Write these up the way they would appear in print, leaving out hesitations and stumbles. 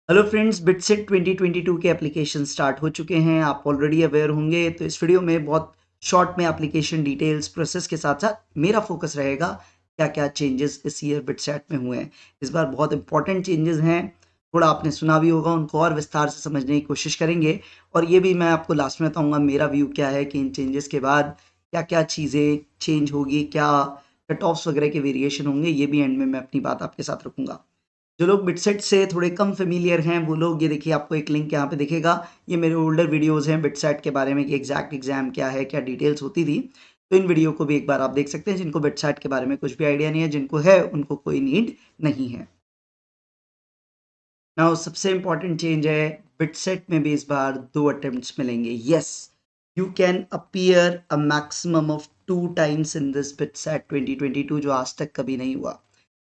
Hello friends, BITSAT 2022 के application start हो चुके हैं। आप ऑलरेडी अवेयर होंगे। तो इस वीडियो में बहुत शॉर्ट में एप्लीकेशन डिटेल्स प्रोसेस के साथ साथ मेरा फोकस रहेगा क्या क्या चेंजेस इस ईयर बिटसेट में हुए हैं। इस बार बहुत इंपॉर्टेंट चेंजेस हैं, थोड़ा आपने सुना भी होगा, उनको और विस्तार से समझने की कोशिश करेंगे। और ये भी मैं आपको लास्ट में बताऊंगा मेरा व्यू क्या है कि इन चेंजेस के बाद क्या क्या चीज़ें चेंज होगी, क्या कट ऑफ्स वगैरह के वेरिएशन होंगे, ये भी एंड में मैं अपनी बात आपके साथ रखूंगा। जो लोग बिटसेट से थोड़े कम फेमिलियर हैं वो लोग, ये देखिए आपको एक लिंक यहाँ पे दिखेगा। ये मेरे ओल्डर वीडियोस हैं बिटसेट के बारे में कि एग्जैक्ट एग्जाम क्या है, क्या डिटेल्स होती थी। तो इन वीडियो को भी एक बार आप देख सकते हैं। जिनको बिटसेट के बारे में कुछ भी आइडिया नहीं है, जिनको है उनको कोई नीड नहीं है। नाउ सबसे इंपॉर्टेंट चेंज है, बिटसेट में भी इस बार 2 अटेम्प्ट्स मिलेंगे। Yes, you can appear a maximum of 2 times in this BITSAT 2022, जो आज तक कभी नहीं हुआ।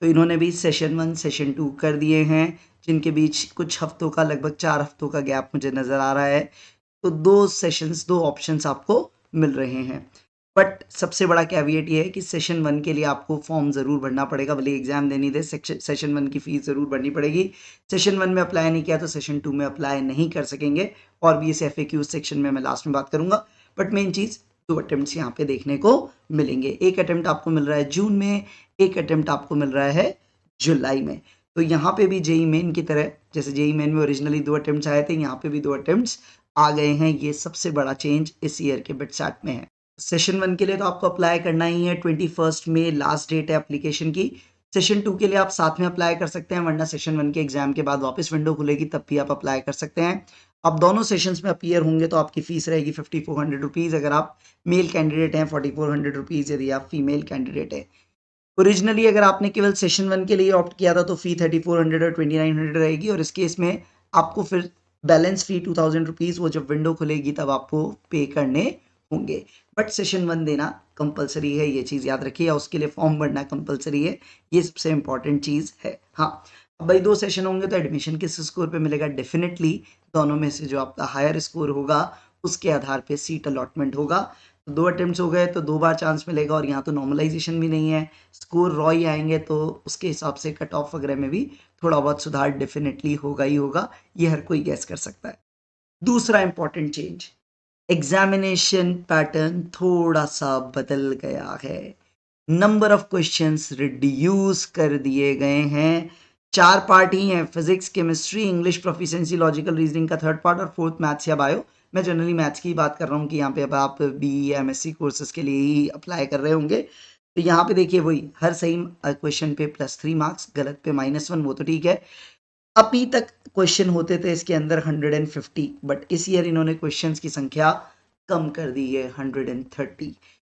तो इन्होंने भी सेशन 1 सेशन 2 कर दिए हैं, जिनके बीच कुछ हफ्तों का, लगभग 4 हफ्तों का गैप मुझे नज़र आ रहा है। तो 2 सेशंस, 2 ऑप्शंस आपको मिल रहे हैं। बट सबसे बड़ा कैविएट ये है कि सेशन 1 के लिए आपको फॉर्म ज़रूर भरना पड़ेगा, भले एग्जाम देनी दे। सेशन 1 की फीस ज़रूर भरनी पड़ेगी। सेशन 1 में अप्लाई नहीं किया तो सेशन 2 में अप्लाई नहीं कर सकेंगे। और भी इस FAQ सेक्शन में मैं लास्ट में बात करूंगा। बट मेन चीज़, 2 अटेम्प्ट्स यहाँ पे देखने को मिलेंगे। एक अटेम्प्ट आपको मिल रहा है जून में, एक अटेम्प्ट आपको मिल रहा है जुलाई में। तो यहाँ पे भी जेई मेन की तरह, जैसे जेई मेन में ओरिजिनली 2 अटेम्प्ट्स आए थे, यहाँ पे भी 2 अटेम्प्ट्स आ गए हैं। ये सबसे बड़ा चेंज इस ईयर के बिटसैट में है। सेशन 1 के लिए तो आपको अप्लाई करना ही है। 21 मई लास्ट डेट है एप्लीकेशन की। सेशन 2 के लिए आप साथ में अप्लाई कर सकते हैं, वरना सेशन 1 के एग्जाम के बाद वापस विंडो खुलेगी, तब भी आप अप्लाई कर सकते हैं। आप दोनों सेशंस में अपीयर होंगे तो आपकी फीस रहेगी 5400 रुपीज़ अगर आप मेल कैंडिडेट हैं, 4400 रुपीज़ यदि आप फीमेल कैंडिडेट है। ओरिजिनली अगर आपने केवल सेशन 1 के लिए ऑप्ट किया था तो फी 3400 और 2900 रहेगी। और इस केस में आपको फिर बैलेंस फी 2000 रुपीज़ वो जब विंडो खुलेगी तब आपको पे करने होंगे। बट सेशन 1 देना कंपलसरी है, ये चीज़ याद रखिए, या उसके लिए फॉर्म भरना कंपलसरी है। ये सबसे इंपॉर्टेंट चीज़ है। हाँ, अब भाई 2 सेशन होंगे तो एडमिशन किस स्कोर पे मिलेगा? डेफिनेटली दोनों में से जो आपका हायर स्कोर होगा उसके आधार पे सीट अलॉटमेंट होगा। तो 2 अटेम्प्ट्स हो गए तो 2 बार चांस मिलेगा। और यहाँ तो नॉर्मलाइजेशन भी नहीं है, स्कोर रॉ ही आएंगे, तो उसके हिसाब से कट ऑफ वगैरह में भी थोड़ा बहुत सुधार डेफिनेटली होगा ही होगा। ये हर कोई गैस कर सकता है। दूसरा इंपॉर्टेंट चेंज, एग्जामिनेशन पैटर्न थोड़ा सा बदल गया है। नंबर ऑफ क्वेश्चंस रिड्यूस कर दिए गए हैं। 4 पार्ट ही हैं, physics, chemistry, English proficiency, logical reasoning का 3rd पार्ट और 4th मैथ्स या बायो। मैं जनरली मैथ्स की बात कर रहा हूँ कि यहाँ पे अब आप BE या MSc कोर्सेज के लिए ही अप्लाई कर रहे होंगे। तो यहाँ पे देखिए वही, हर सही क्वेश्चन पे +3 मार्क्स, गलत पे -1, वो तो ठीक है। अभी तक क्वेश्चन होते थे इसके अंदर 150, बट इस ईयर इन्होंने क्वेश्चंस की संख्या कम कर दी है, 130।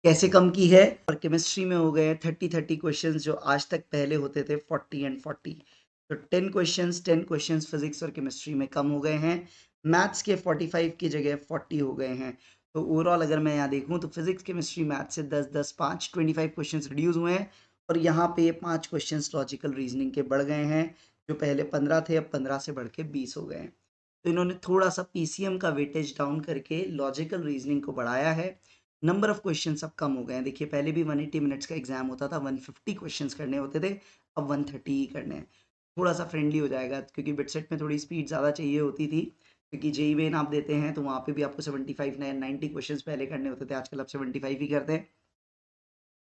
कैसे कम की है? और केमिस्ट्री में हो गए 30 क्वेश्चंस, जो आज तक पहले होते थे 40 एंड 40। तो 10 क्वेश्चंस फिजिक्स और केमिस्ट्री में कम हो गए हैं। मैथ्स के 45 की जगह 40 हो गए हैं। तो ओवरऑल अगर मैं यहाँ देखूँ तो फिजिक्स, केमिस्ट्री, मैथ्स से 10 10 5 25 क्वेश्चंस रिड्यूस हुए हैं। और यहाँ पे 5 क्वेश्चंस लॉजिकल रीजनिंग के बढ़ गए हैं। जो पहले 15 थे अब 15 से बढ़ के 20 हो गए हैं। तो इन्होंने थोड़ा सा PCM का वेटेज डाउन करके लॉजिकल रीजनिंग को बढ़ाया है। नंबर ऑफ क्वेश्चंस अब कम हो गए हैं। देखिए पहले भी 180 मिनट्स का एग्जाम होता था, 150 क्वेश्चंस करने होते थे, अब 130 ही करने हैं। थोड़ा सा फ्रेंडली हो जाएगा, क्योंकि बिटसेट में थोड़ी स्पीड ज़्यादा चाहिए होती थी। क्योंकि जेई मेन आप देते हैं तो वहाँ पे भी आपको 75 90 क्वेश्चंस पहले करने होते थे, आजकल आप 75 ही करते हैं।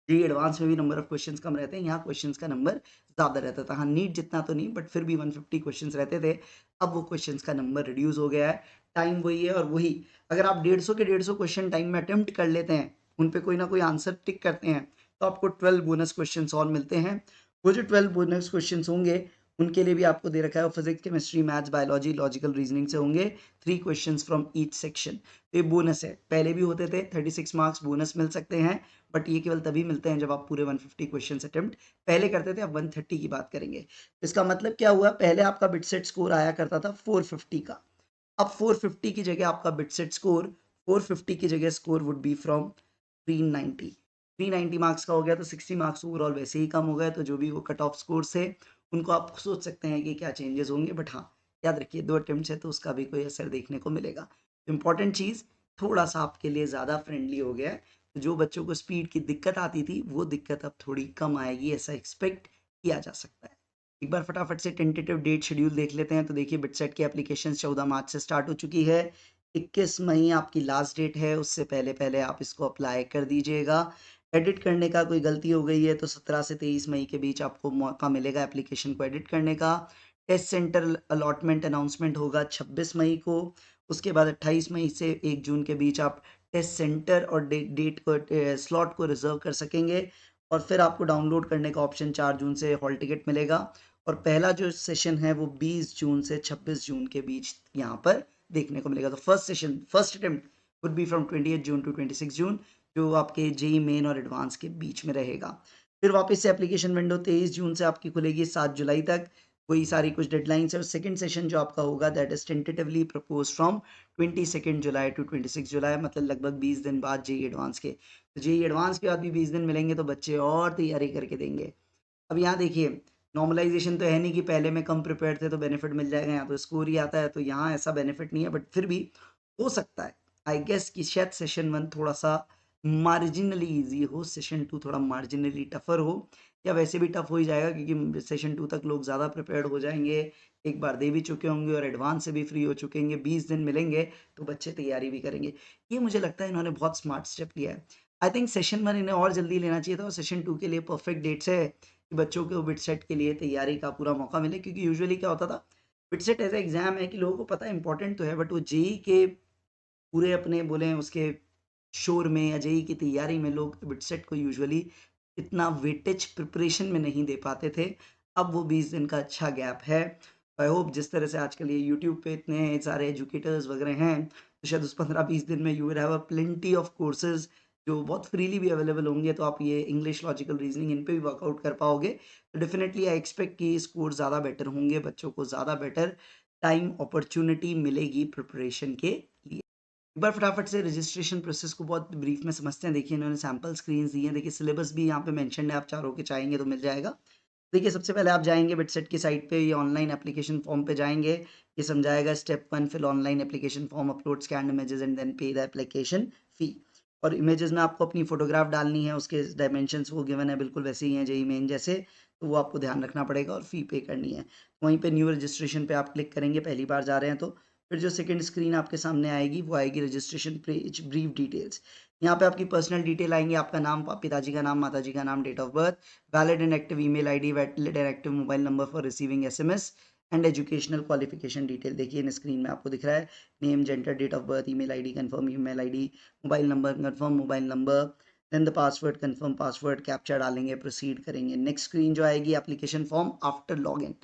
जी एडवांस में भी नंबर ऑफ क्वेश्चंस कम रहते हैं, यहाँ क्वेश्चंस का नंबर ज़्यादा रहता था। हाँ, नीट जितना तो नहीं, बट फिर भी 150 क्वेश्चंस रहते थे। अब वो क्वेश्चंस का नंबर रिड्यूस हो गया है। टाइम वही है, और वही अगर आप 150 के 150 क्वेश्चन टाइम में अटेम्प्ट कर लेते हैं, उन पे कोई ना कोई आंसर टिक करते हैं, तो आपको 12 बोनस क्वेश्चन और मिलते हैं। वो जो 12 बोनस क्वेश्चन होंगे उनके लिए भी आपको दे रखा है, physics, chemistry, maths, biology, logical reasoning से होंगे 3 क्वेश्चंस फ्रॉम ईच सेक्शन। तो ये बोनस है, पहले भी होते थे 36 मार्क्स बोनस मिल सकते हैं। बट ये केवल तभी मिलते हैं जब आप पूरे 150 क्वेश्चन अटेम्प्ट पहले करते थे। अब 130 की बात करेंगे। इसका मतलब क्या हुआ? पहले आपका बिटसेट स्कोर आया करता था 450 का। अब 450 की जगह आपका बिटसेट स्कोर, 450 की जगह score would be from 390। 390 marks का हो गया तो 60 मार्क्स ओवरऑल वैसे ही कम हो गए। तो जो भी वो कट ऑफ स्कोर थे उनको आप सोच सकते हैं कि क्या चेंजेस होंगे। बट हाँ, याद रखिए 2 अटेम्प्ट है तो उसका भी कोई असर देखने को मिलेगा। इंपॉर्टेंट चीज़, थोड़ा सा आपके लिए ज़्यादा फ्रेंडली हो गया है। तो जो बच्चों को स्पीड की दिक्कत आती थी वो दिक्कत अब थोड़ी कम आएगी, ऐसा एक्सपेक्ट किया जा सकता है। एक बार फटाफट से टेंटेटिव डेट शेड्यूल देख लेते हैं। तो देखिए बिटसेट की एप्लीकेशन 14 मार्च से स्टार्ट हो चुकी है। 21 मई आपकी लास्ट डेट है, उससे पहले आप इसको अप्लाई कर दीजिएगा। एडिट करने का कोई गलती हो गई है तो 17 से 23 मई के बीच आपको मौका मिलेगा एप्लीकेशन को एडिट करने का। टेस्ट सेंटर अलॉटमेंट अनाउंसमेंट होगा 26 मई को। उसके बाद 28 मई से 1 जून के बीच आप टेस्ट सेंटर और डेट को स्लॉट को रिजर्व कर सकेंगे। और फिर आपको डाउनलोड करने का ऑप्शन 4 जून से हॉल टिकट मिलेगा। और पहला जो सेशन है वो 20 जून से 26 जून के बीच यहाँ पर देखने को मिलेगा। तो first attempt would be from 28 June to 26 June, जो आपके जेई मेन और एडवांस के बीच में रहेगा। फिर वापस से एप्लीकेशन विंडो 23 जून से आपकी खुलेगी 7 जुलाई तक। वही सारी कुछ डेडलाइंस है। और सेकंड सेशन जो आपका होगा that is tentatively propose from 22 July to 26 July, मतलब लगभग 20 दिन बाद जेई एडवांस के। तो जेई एडवांस के बाद भी 20 दिन मिलेंगे तो बच्चे और तैयारी करके देंगे। अब यहाँ देखिए, नॉर्मलाइजेशन तो है नहीं कि पहले में कम प्रिपेयर थे तो बेनिफिट मिल जाएगा, यहाँ तो स्कोर ही आता है। तो यहाँ ऐसा बेनिफिट नहीं है, बट फिर भी हो सकता है आई गेस कि शायद सेशन 1 थोड़ा सा मार्जिनली ईजी हो, सेशन 2 थोड़ा मार्जिनली टफर हो, या वैसे भी टफ हो ही जाएगा क्योंकि सेशन 2 तक लोग ज़्यादा प्रिपेयर्ड हो जाएंगे, एक बार दे भी चुके होंगे और एडवांस से भी फ्री हो चुके होंगे, 20 दिन मिलेंगे तो बच्चे तैयारी भी करेंगे। ये मुझे लगता है इन्होंने बहुत स्मार्ट स्टेप लिया है। आई थिंक सेशन 1 इन्हें और जल्दी लेना चाहिए था और सेशन 2 के लिए परफेक्ट डेट्स है कि बच्चों को बिटसेट के लिए तैयारी का पूरा मौका मिले। क्योंकि यूजुअली क्या होता था, बिटसेट ऐसा एग्जाम है कि लोगों को पता है इंपॉर्टेंट तो है, बट वो जेई के पूरे अपने बोले उसके शोर में या जेई की तैयारी में लोग बिटसेट को यूजुअली इतना वेटेज प्रिपरेशन में नहीं दे पाते थे। अब वो 20 दिन का अच्छा गैप है। आई होप जिस तरह से आजकल ये यूट्यूब पे इतने सारे एजुकेटर्स वगैरह हैं, तो शायद उस 15-20 दिन में you will have a plenty of courses जो बहुत फ्रीली भी अवेलेबल होंगे। तो आप ये इंग्लिश, लॉजिकल रीजनिंग इन पे भी वर्कआउट कर पाओगे। तो डेफिनेटली आई एक्सपेक्ट कि स्कोर ज़्यादा बेटर होंगे, बच्चों को ज़्यादा बेटर टाइम अपॉर्चुनिटी मिलेगी प्रिपरेशन के लिए। एक बार फटाफट से रजिस्ट्रेशन प्रोसेस को बहुत ब्रीफ में समझते हैं। देखिए इन्होंने सैम्पल स्क्रीन्स दी हैं। देखिए सिलेबस भी यहाँ पे मेंशन है, आप चारों के चाहेंगे तो मिल जाएगा। देखिए सबसे पहले आप जाएंगे बिटसेट की साइट पे, ये ऑनलाइन एप्लीकेशन फॉर्म पे जाएंगे। ये समझाएगा step 1, fill online application form, upload scan images and then pay the application fee. और इमेजेस में आपको अपनी फोटोग्राफ डालनी है, उसके डायमेंशंस वो गिवन है बिल्कुल वैसे ही हैं जेई मेन जैसे, तो वो आपको ध्यान रखना पड़ेगा और फी पे करनी है। वहीं पे न्यू रजिस्ट्रेशन पे आप क्लिक करेंगे, पहली बार जा रहे हैं तो। फिर जो सेकंड स्क्रीन आपके सामने आएगी वो आएगी रजिस्ट्रेशन पेज ब्रीफ डिटेल्स। यहाँ पे आपकी पर्सनल डिटेल आएंगी, आपका नाम, पिताजी का नाम, माताजी का नाम, date of birth, valid and active email ID, valid and active mobile number for receiving SMS and educational qualification detail. देखिए इन स्क्रीन में आपको दिख रहा है name, gender, date of birth, email ID confirm email ID, mobile number confirm mobile number, then the password confirm password, captcha डालेंगे, proceed करेंगे। Next screen जो आएगी एप्लीकेशन फॉर्म आफ्टर लॉगिन।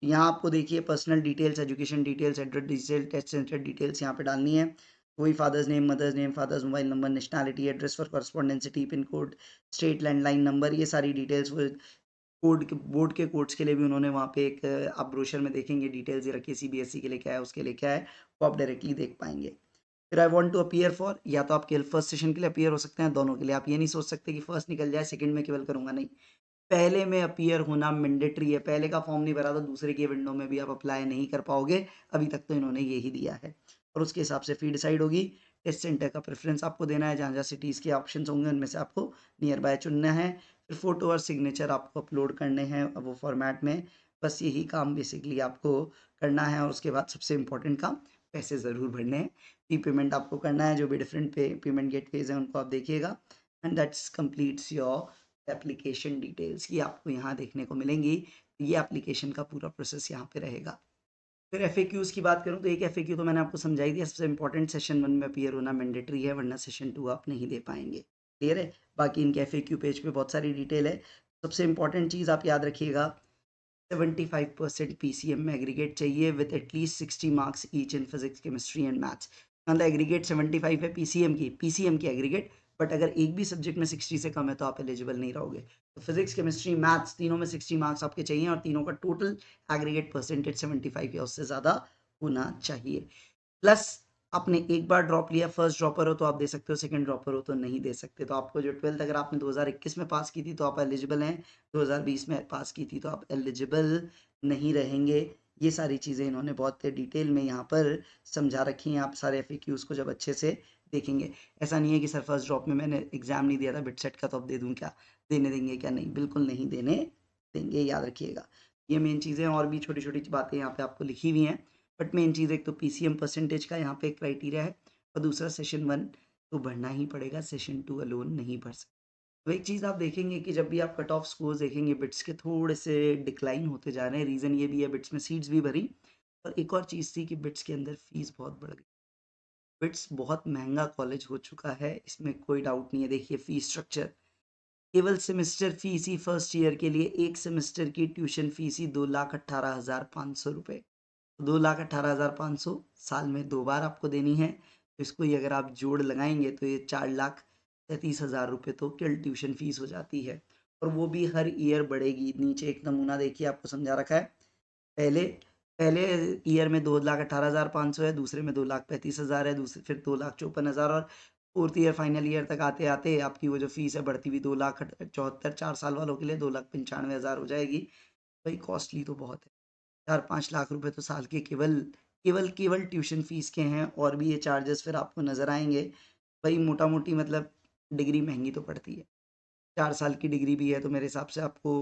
यहाँ आपको देखिए personal details, education details, address detail, test centre details यहाँ पे डालनी है। वही father's name, mother's name, father's mobile number, nationality, address for correspondence city, pin code, state, landline number, ये सारी डिटेल्स। वो कोड के बोर्ड के कोड्स के लिए भी उन्होंने वहाँ पे एक आप ब्रोशर में देखेंगे डिटेल्स ये रखी है, सीबीएसई के लिए क्या है, उसके लिए क्या है, वो आप डायरेक्टली देख पाएंगे। फिर I want to appear for, या तो आप केवल फर्स्ट सेशन के लिए अपीयर हो सकते हैं, दोनों के लिए। आप ये नहीं सोच सकते कि फर्स्ट निकल जाए सेकंड में केवल करूंगा, नहीं। पहले में अपीयर होना मैंडेटरी है। पहले का फॉर्म नहीं भरा तो दूसरे की विंडो में भी आप अप्लाई नहीं कर पाओगे। अभी तक तो इन्होंने यही दिया है और उसके हिसाब से फी डिसाइड होगी। टेस्ट सेंटर का प्रेफरेंस आपको देना है, जहाँ जहाँ सिटीज़ के ऑप्शन होंगे उनमें से आपको नियर बाय चुनना है। फिर फोटो और सिग्नेचर आपको अपलोड करने हैं वो फॉर्मेट में। बस यही काम बेसिकली आपको करना है। और उसके बाद सबसे इंपॉर्टेंट काम, पैसे ज़रूर भरने हैं। फी पेमेंट आपको करना है, जो भी डिफरेंट पेमेंट गेटवेज हैं उनको आप देखिएगा। And that's completes your application details की आपको यहाँ देखने को मिलेंगी। ये एप्लीकेशन का पूरा प्रोसेस यहाँ पे रहेगा। फिर एफएक्यूज़ की बात करूँ तो एक एफएक्यू तो मैंने आपको समझाई दिया, सबसे इंपॉर्टेंट सेशन 1 में अपीयर होना मैंडेटरी है, वरना सेशन 2 आप नहीं दे पाएंगे। क्लियर है? बाकी इनके एफएक्यू पेज पे बहुत सारी डिटेल है। सबसे इंपॉर्टेंट चीज़ आप याद रखिएगा, 75% पीसीएम में एग्रीगेट चाहिए with at least 60 marks each in physics, chemistry and maths. मतलब एग्रीगेट 75 है पीसीएम की एग्रीगेट, बट अगर एक भी सब्जेक्ट में 60 से कम है तो आप एलिजिबल नहीं रहोगे। तो फिजिक्स, केमिस्ट्री, मैथ्स तीनों में 60 मार्क्स आपके चाहिए और तीनों का टोटल एग्रीगेट परसेंटेज 75 या उससे ज़्यादा होना चाहिए। प्लस आपने एक बार ड्रॉप लिया, फर्स्ट ड्रॉपर हो तो आप दे सकते हो, सेकंड ड्रॉपर हो तो नहीं दे सकते। तो आपको जो 12th अगर आपने 2021 में पास की थी तो आप एलिजिबल हैं, 2020 में पास की थी तो आप एलिजिबल नहीं रहेंगे। ये सारी चीज़ें इन्होंने बहुत डिटेल में यहाँ पर समझा रखी हैं। आप सारे एफएक्यूज़ को जब अच्छे से देखेंगे, ऐसा नहीं है कि सर फर्स्ट ड्रॉप में मैंने एग्जाम नहीं दिया था बिटसेट का तो अब दे दूँ क्या, देने देंगे क्या, नहीं, बिल्कुल नहीं देने देंगे, याद रखिएगा। ये मेन चीज़ें, और भी छोटी-छोटी बातें यहाँ पे आपको लिखी हुई हैं। बट मेन चीज़ एक तो पीसीएम परसेंटेज का यहाँ पे क्राइटेरिया है, और दूसरा सेशन 1 तो भरना ही पड़ेगा, सेशन 2 अलोन नहीं भर सकते। तो एक चीज़ आप देखेंगे कि जब भी आप कट ऑफ स्कोर्स देखेंगे बिट्स के थोड़े से डिक्लाइन होते जा रहे हैं। रीज़न ये भी है, बिट्स में सीट्स भी भरी, और एक और चीज़ थी कि बिट्स के अंदर फीस बहुत बढ़ गई। बिट्स बहुत महंगा कॉलेज हो चुका है, इसमें कोई डाउट नहीं है। देखिए फीस स्ट्रक्चर, केवल सेमेस्टर फीस ही फर्स्ट ईयर के लिए एक सेमेस्टर की ट्यूशन फीस ही 2,18,500 रुपये। 2,18,500 साल में 2 बार आपको देनी है, तो इसको ही अगर आप जोड़ लगाएंगे तो ये 4,33,000 रुपये तो केवल ट्यूशन फीस हो जाती है। और वो भी हर ईयर बढ़ेगी। नीचे एक नमूना देखिए, आपको समझा रखा है। पहले पहले ईयर में 2,18,500 है, दूसरे में 2,35,000 है, दूसरे फिर 2,54,000, और फोर्थ ईयर फाइनल ईयर तक आते आते आपकी वो जो फीस है बढ़ती हुई 2,74,000, 4 साल वालों के लिए 2,95,000 हो जाएगी। भाई कॉस्टली तो बहुत है। 4-5 लाख रुपए तो साल के केवल केवल केवल ट्यूशन फीस के हैं, और भी ये चार्जेस फिर आपको नज़र आएंगे। भाई मोटा मोटी मतलब डिग्री महंगी तो पड़ती है। 4 साल की डिग्री भी है, तो मेरे हिसाब से आपको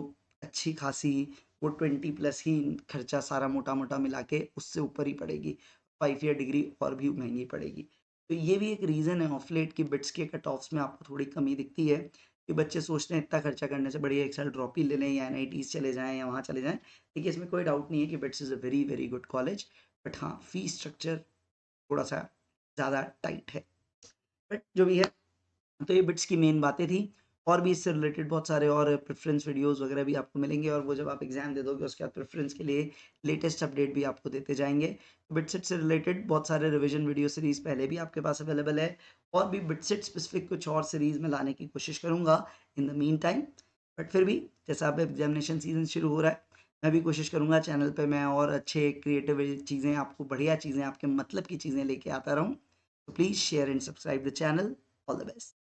अच्छी खासी वो 20+ ही खर्चा सारा मोटा मोटा मिला के उससे ऊपर ही पड़ेगी। 5 ईयर डिग्री और भी महंगी पड़ेगी। तो ये भी एक रीज़न है ऑफ लेट कि बिट्स के कट ऑफ्स में आपको थोड़ी कमी दिखती है, कि बच्चे सोचते हैं इतना खर्चा करने से बढ़िया एक साल ड्रॉप ही ले लें, या एनआईटीज चले जाएं, या वहाँ चले जाएं। देखिए इसमें कोई डाउट नहीं है कि bits is a very very good college, but हाँ फीस स्ट्रक्चर थोड़ा सा ज़्यादा टाइट है। बट जो भी है, तो ये बिट्स की मेन बातें थी। और भी इससे रिलेटेड बहुत सारे और प्रेफरेंस वीडियोस वगैरह भी आपको मिलेंगे, और वो जब आप एग्जाम दे दोगे उसके बाद प्रेफरेंस के लिए लेटेस्ट अपडेट भी आपको देते जाएंगे। बिटसेट से रिलेटेड बहुत सारे रिवीजन वीडियो सीरीज पहले भी आपके पास अवेलेबल है, और भी बिटसेट स्पेसिफिक कुछ और सीरीज में लाने की कोशिश करूंगा in the mean time. But फिर भी जैसा अब एग्जामिनेशन सीजन शुरू हो रहा है, मैं भी कोशिश करूंगा चैनल पे मैं और अच्छे क्रिएटिव चीज़ें आपको, बढ़िया चीज़ें आपके मतलब की चीज़ें लेके आता रहूँ। तो please share and subscribe the channel. All the best.